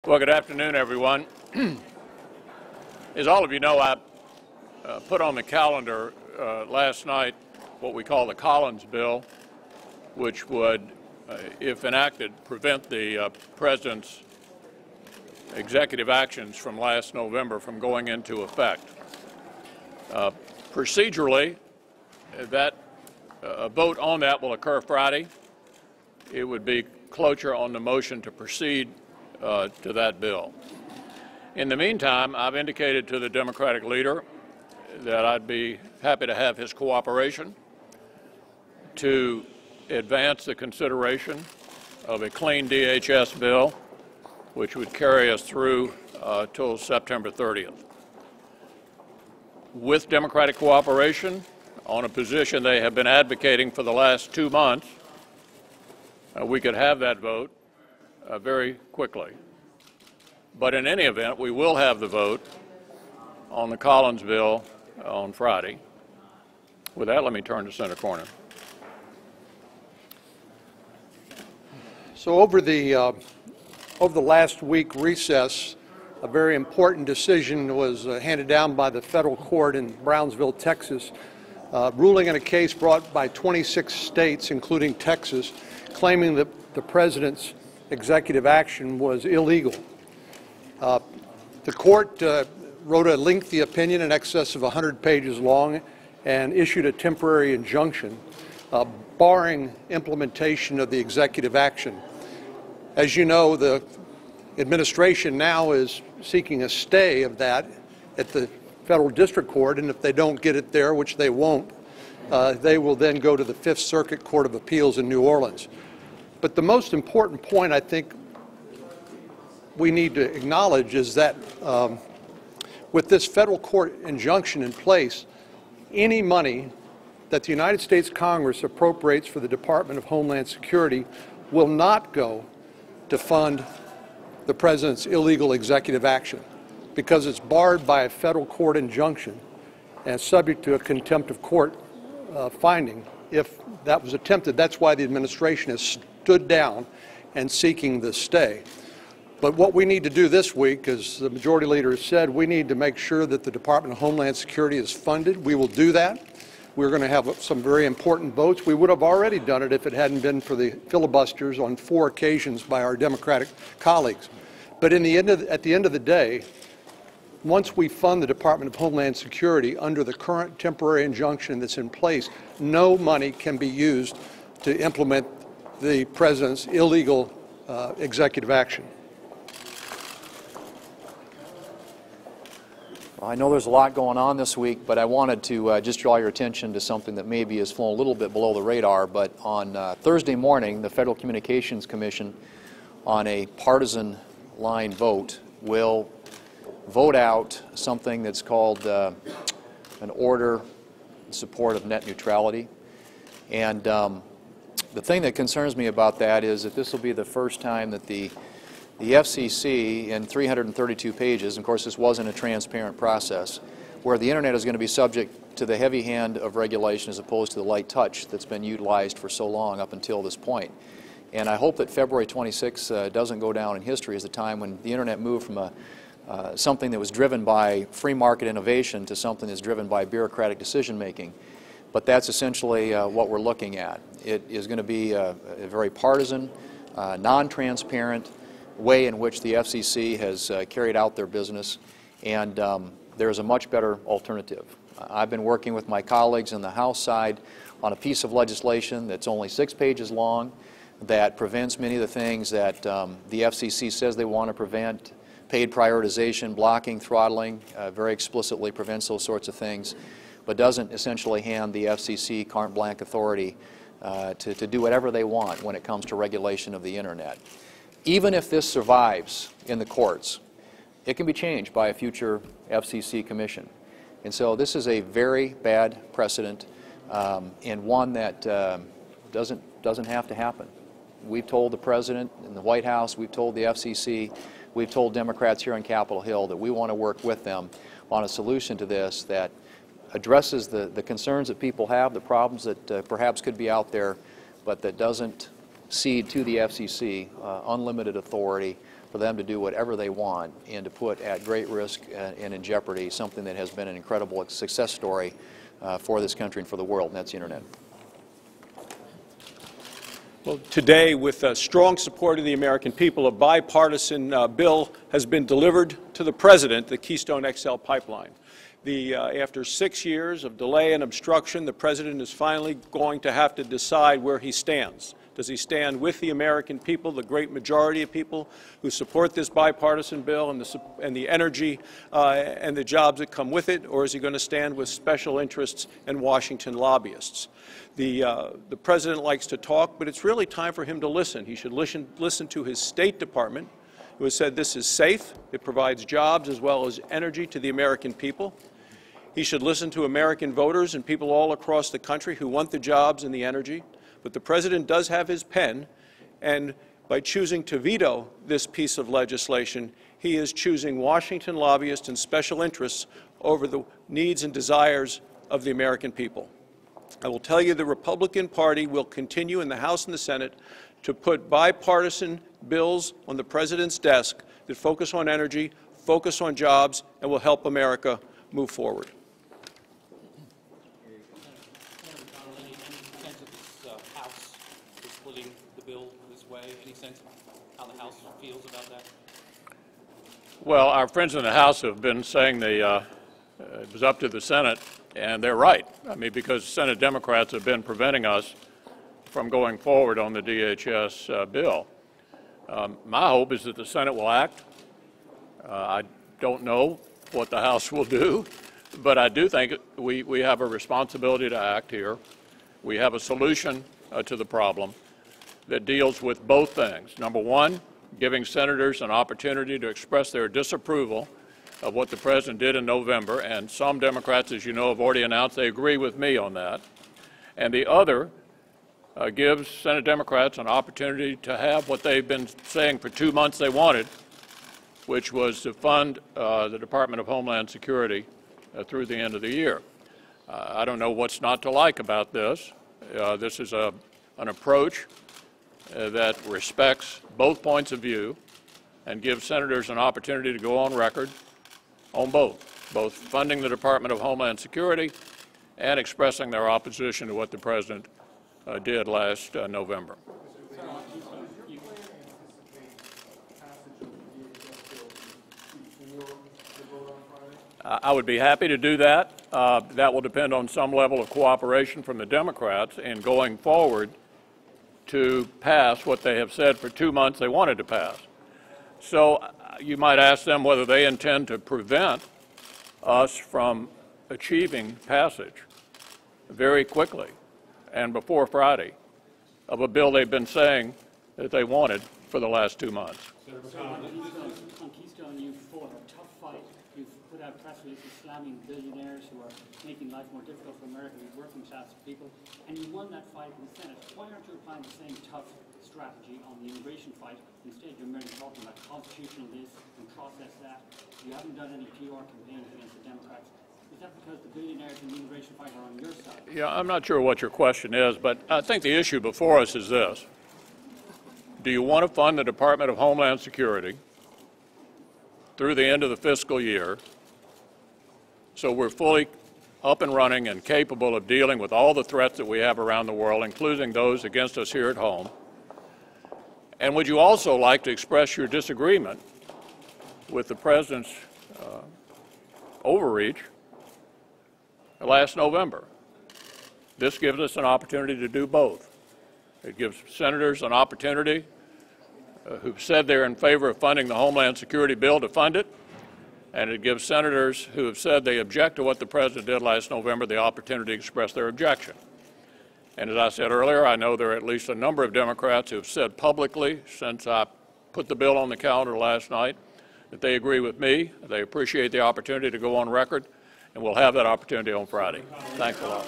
Well, good afternoon, everyone. As all of you know, I put on the calendar last night what we call the Collins bill, which would, if enacted, prevent the President's executive actions from last November from going into effect. Procedurally, that a vote on that will occur Friday. It would be cloture on the motion to proceed to that bill. In the meantime, I've indicated to the Democratic leader that I'd be happy to have his cooperation to advance the consideration of a clean DHS bill, which would carry us through till September 30th. With Democratic cooperation on a position they have been advocating for the last 2 months, we could have that vote very quickly. But in any event, we will have the vote on the Collins bill on Friday. With that, let me turn to Senator Cornyn. So over the last week recess, a very important decision was handed down by the federal court in Brownsville, Texas, ruling in a case brought by 26 states, including Texas, claiming that the President's executive action was illegal. The court wrote a lengthy opinion in excess of 100 pages long and issued a temporary injunction barring implementation of the executive action. As you know, the administration now is seeking a stay of that at the federal district court, and if they don't get it there, which they won't, they will then go to the Fifth Circuit Court of Appeals in New Orleans. But the most important point, I think, we need to acknowledge is that with this federal court injunction in place, any money that the United States Congress appropriates for the Department of Homeland Security will not go to fund the President's illegal executive action because it's barred by a federal court injunction and subject to a contempt of court finding if that was attempted. That's why the administration has stood down and seeking the stay. But what we need to do this week, as the Majority Leader has said, we need to make sure that the Department of Homeland Security is funded. We will do that. We're going to have some very important votes. We would have already done it if it hadn't been for the filibusters on 4 occasions by our Democratic colleagues. But at the end of the day, once we fund the Department of Homeland Security under the current temporary injunction that's in place, no money can be used to implement the President's illegal executive action. I know there's a lot going on this week, but I wanted to just draw your attention to something that maybe has flown a little bit below the radar. But on Thursday morning, the Federal Communications Commission, on a partisan line vote, will vote out something that's called an order in support of net neutrality. And the thing that concerns me about that is that this will be the first time that the FCC, in 332 pages, of course this wasn't a transparent process, where the Internet is going to be subject to the heavy hand of regulation as opposed to the light touch that's been utilized for so long up until this point. And I hope that February 26 doesn't go down in history as the time when the Internet moved from something that was driven by free market innovation to something that's driven by bureaucratic decision making. But that's essentially what we're looking at. It is going to be a very partisan, non-transparent way in which the FCC has carried out their business, and there is a much better alternative. I've been working with my colleagues in the House side on a piece of legislation that's only 6 pages long that prevents many of the things that the FCC says they want to prevent: paid prioritization, blocking, throttling, very explicitly prevents those sorts of things, but doesn't essentially hand the FCC carte blanche authority to do whatever they want when it comes to regulation of the Internet. Even if this survives in the courts, it can be changed by a future FCC commission. And so this is a very bad precedent, and one that doesn't have to happen. We've told the President in the White House, we've told the FCC, we've told Democrats here on Capitol Hill that we want to work with them on a solution to this that addresses the concerns that people have, the problems that perhaps could be out there, but that doesn't cede to the FCC unlimited authority for them to do whatever they want and to put at great risk and in jeopardy something that has been an incredible success story for this country and for the world, and that's the Internet. Well, today, with strong support of the American people, a bipartisan bill has been delivered to the President, the Keystone XL pipeline. After 6 years of delay and obstruction, the President is finally going to have to decide where he stands. Does he stand with the American people, the great majority of people who support this bipartisan bill and the energy and the jobs that come with it, or is he going to stand with special interests and Washington lobbyists? The President likes to talk, but it's really time for him to listen. He should listen to his State Department, who has said this is safe, it provides jobs as well as energy to the American people. He should listen to American voters and people all across the country who want the jobs and the energy. But the President does have his pen, and by choosing to veto this piece of legislation, he is choosing Washington lobbyists and special interests over the needs and desires of the American people. I will tell you the Republican Party will continue in the House and the Senate to put bipartisan bills on the President's desk that focus on energy, focus on jobs, and will help America move forward. House is splitting the bill this way? Any sense of how the House feels about that? Well, our friends in the House have been saying it was up to the Senate, and they're right. I mean, because Senate Democrats have been preventing us from going forward on the DHS bill. My hope is that the Senate will act. I don't know what the House will do, but I do think we have a responsibility to act here. We have a solution to the problem that deals with both things. Number one, giving senators an opportunity to express their disapproval of what the President did in November, and some Democrats, as you know, have already announced they agree with me on that. And the other gives Senate Democrats an opportunity to have what they've been saying for 2 months they wanted, which was to fund the Department of Homeland Security through the end of the year. I don't know what's not to like about this. This is an approach that respects both points of view and gives senators an opportunity to go on record on both funding the Department of Homeland Security and expressing their opposition to what the President did last November. I would be happy to do that. That will depend on some level of cooperation from the Democrats in going forward to pass what they have said for 2 months they wanted to pass. So you might ask them whether they intend to prevent us from achieving passage very quickly and before Friday of a bill they've been saying that they wanted for the last 2 months. On Keystone, you've fought a tough fight. You've put out press releases slamming billionaires who are making life more difficult for American working class people, and you won that fight in the Senate. Why aren't you applying the same tough strategy on the immigration fight? Instead, you're merely talking about constitutional this and process that. You haven't done any PR campaigns against the Democrats. Is that because the billionaires in the immigration fight are on your side? Yeah, I'm not sure what your question is, but I think the issue before us is this. Do you want to fund the Department of Homeland Security through the end of the fiscal year so we're fully up and running and capable of dealing with all the threats that we have around the world, including those against us here at home? And would you also like to express your disagreement with the President's overreach last November? This gives us an opportunity to do both. It gives senators an opportunity who've said they're in favor of funding the Homeland Security bill to fund it, and it gives senators who have said they object to what the President did last November the opportunity to express their objection. And as I said earlier, I know there are at least a number of Democrats who have said publicly since I put the bill on the calendar last night that they agree with me, they appreciate the opportunity to go on record, and we'll have that opportunity on Friday. Thanks a lot.